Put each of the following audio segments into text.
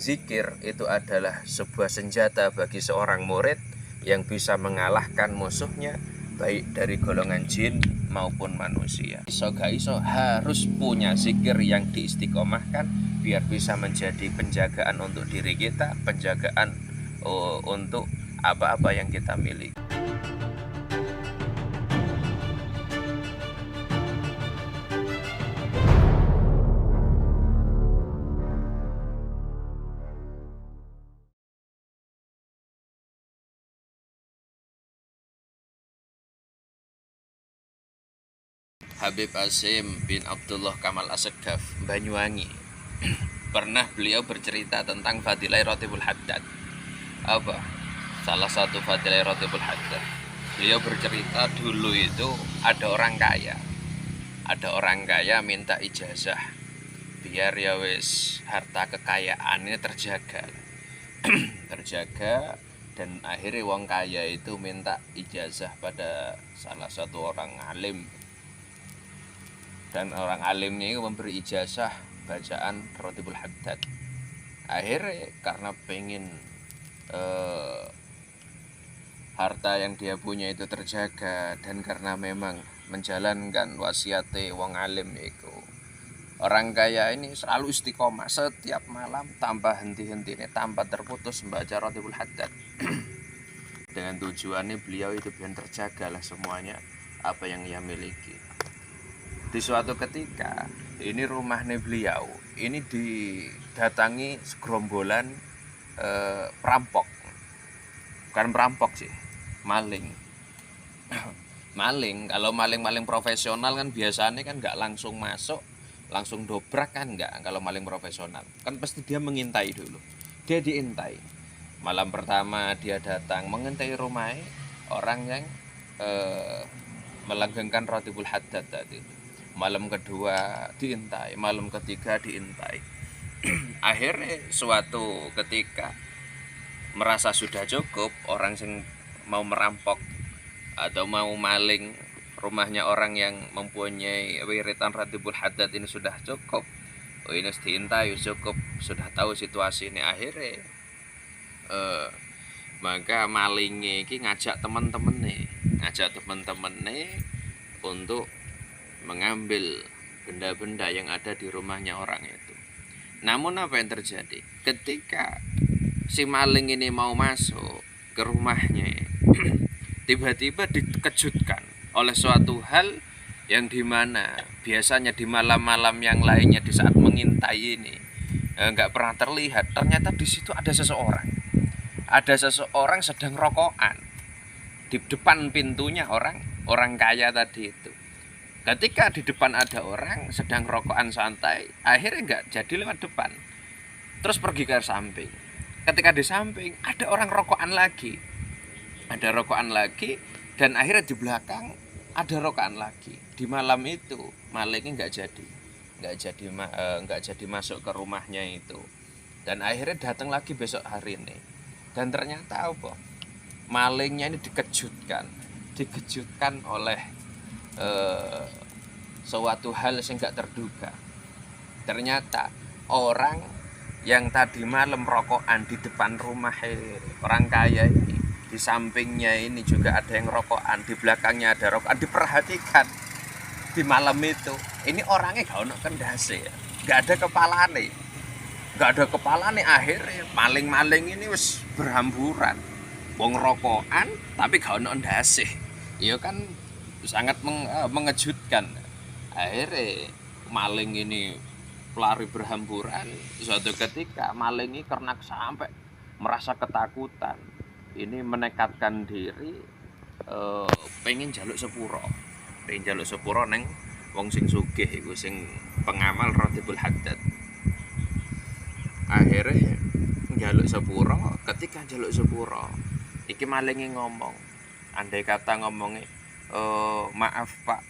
zikir itu adalah sebuah senjata bagi seorang murid yang bisa mengalahkan musuhnya, baik dari golongan jin maupun manusia. Iso gak iso harus punya zikir yang diistiqomahkan biar bisa menjadi penjagaan untuk diri kita, penjagaan untuk apa-apa yang kita miliki. Habib Asim bin Abdullah Kamal Assegaf, Banyuwangi. Pernah beliau bercerita tentang fadilah Ratibul Haddad. Apa? Salah satu fadilah Ratibul Haddad. Beliau bercerita dulu itu ada orang kaya. Ada orang kaya minta ijazah biar ya wis harta kekayaannya terjaga. Terjaga, dan akhirnya wong kaya itu minta ijazah pada salah satu orang alim. Dan orang alimnya itu memberi ijazah bacaan Ratibul Haddad. Akhirnya karena pengen harta yang dia punya itu terjaga, dan karena memang menjalankan wasiate wong alim itu, orang kaya ini selalu istiqomah setiap malam tanpa henti-hentinya, tanpa terputus membaca Ratibul Haddad. Dengan tujuannya beliau itu biar terjaga lah semuanya apa yang ia miliki. Di suatu ketika ini rumahnya beliau ini didatangi segerombolan perampok. Bukan perampok sih, maling. Maling, kalau maling-maling profesional kan biasanya kan nggak langsung masuk, langsung dobrak kan, nggak. Kalau maling profesional kan pasti dia mengintai dulu. Dia diintai. Malam pertama dia datang mengintai rumah orang yang melanggengkan Ratibul Haddad tadi. Malam kedua diintai, malam ketiga diintai. Akhirnya suatu ketika merasa sudah cukup, orang yang mau merampok atau mau maling rumahnya orang yang mempunyai wiritan Ratibul Haddad ini sudah cukup. Oh, ini diintai cukup, sudah tahu situasi ini. Akhirnya maka malingnya ini ngajak teman-temannya untuk mengambil benda-benda yang ada di rumahnya orang itu. Namun apa yang terjadi? Ketika si maling ini mau masuk ke rumahnya, tiba-tiba dikejutkan oleh suatu hal yang dimana biasanya di malam-malam yang lainnya di saat mengintai ini nggak pernah terlihat. Ternyata di situ ada seseorang sedang rokokan di depan pintunya orang kaya tadi itu. Ketika di depan ada orang sedang rokokan santai, akhirnya nggak jadi lewat depan, terus pergi ke samping. Ketika di samping ada orang rokokan lagi, dan akhirnya di belakang ada rokokan lagi. Di malam itu malingnya nggak jadi masuk ke rumahnya itu, dan akhirnya datang lagi besok hari ini. Dan ternyata apa? Malingnya ini dikejutkan oleh suatu hal yang gak terduga. Ternyata orang yang tadi malam rokokan di depan rumah orang kaya ini, di sampingnya ini juga ada yang rokokan, di belakangnya ada rokokan. Diperhatikan di malam itu, ini orangnya gak ada kendase, gak ada kepalane. Akhirnya maling-maling ini wis berhamburan, wong rokokan tapi gak ada kendase. Iya kan sangat mengejutkan. Akhirnya maling ini lari berhamburan. Suatu ketika maling ini karena sampai merasa ketakutan, ini menekatkan diri pengen jaluk sepuro neng wong sing sugih iku, sing pengamal Ratibul Haddad. Akhirnya jaluk sepuro. Ketika jaluk sepuro iki maling ngomong, andai kata ngomongnya, maaf Pak,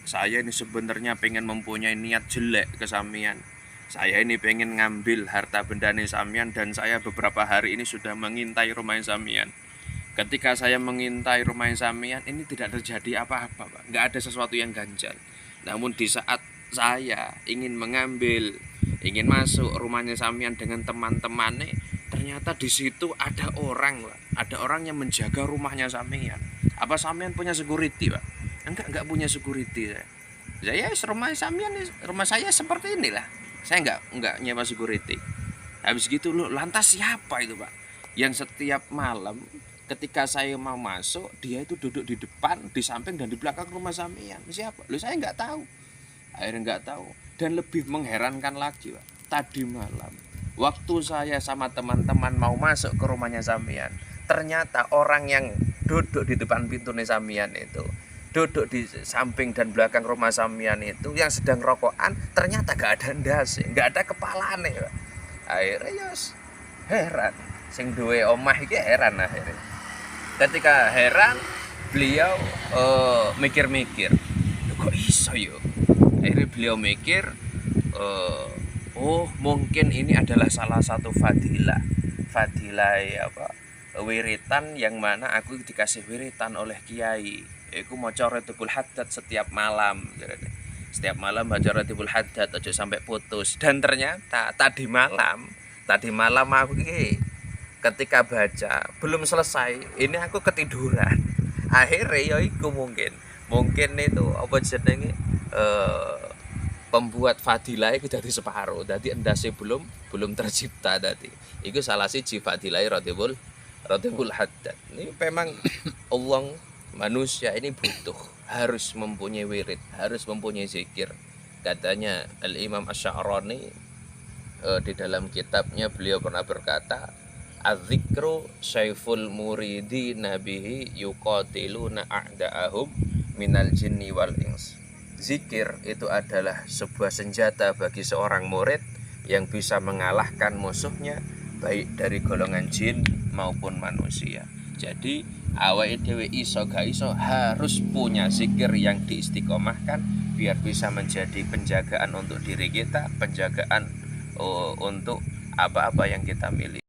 saya ini sebenarnya pengen mempunyai niat jelek ke sampean. Saya ini pengen ngambil harta bendane sampean, dan saya beberapa hari ini sudah mengintai rumah sampean. Ketika saya mengintai rumah sampean ini tidak terjadi apa-apa, Pak. Nggak ada sesuatu yang ganjal. Namun di saat saya ingin mengambil ingin masuk rumahnya sampean dengan teman-temannya, ternyata di situ ada orang, Pak. Ada orang yang menjaga rumahnya sampean. Apa sampean punya security, Pak? Enggak punya security saya. Saya rumah sampean, rumah saya seperti inilah. Saya enggak nyewa security. Habis gitu loh, lantas siapa itu, Pak? Yang setiap malam ketika saya mau masuk, dia itu duduk di depan, di samping dan di belakang rumah sampean. Siapa? Loh, saya enggak tahu. Akhirnya enggak tahu. Dan lebih mengherankan lagi, Pak. Tadi malam waktu saya sama teman-teman mau masuk ke rumahnya sampean, ternyata orang yang duduk di depan pintu sampean itu, duduk di samping dan belakang rumah sampean itu yang sedang rokokan, ternyata gak ada ndase, gak ada kepalane, Pak. Akhirnya yos heran, sing duwe omah iki heran akhirnya. Ketika heran, beliau mikir-mikir, kok iso yo? Akhirnya beliau mikir, oh mungkin ini adalah salah satu fadilah wiritan yang mana aku dikasih wiritan oleh kiai. Aku maca Ratiabul Haddad setiap malam. Setiap malam baca Ratiabul Haddad aja sampai putus. Dan ternyata tadi malam aku ketika baca belum selesai, ini aku ketiduran. Akhirnya ya iku mungkin itu apa jenenge pembuat fadilah itu dari separuh, jadi endase belum tercipta tadi. Itu salah siji fadilah Ratiabul Haddad. Ini memang Allah manusia ini butuh, harus mempunyai wirid, harus mempunyai zikir. Katanya Al-Imam Asy-Sya'rani di dalam kitabnya beliau pernah berkata, "Az-zikru syaiful muridi nabihi yuqatiluna a'da'ahum minal jinni wal ins." Zikir itu adalah sebuah senjata bagi seorang murid yang bisa mengalahkan musuhnya baik dari golongan jin maupun manusia. Jadi awake dhewe iso gak iso harus punya zikir yang diistiqomahkan biar bisa menjadi penjagaan untuk diri kita, penjagaan untuk apa-apa yang kita miliki.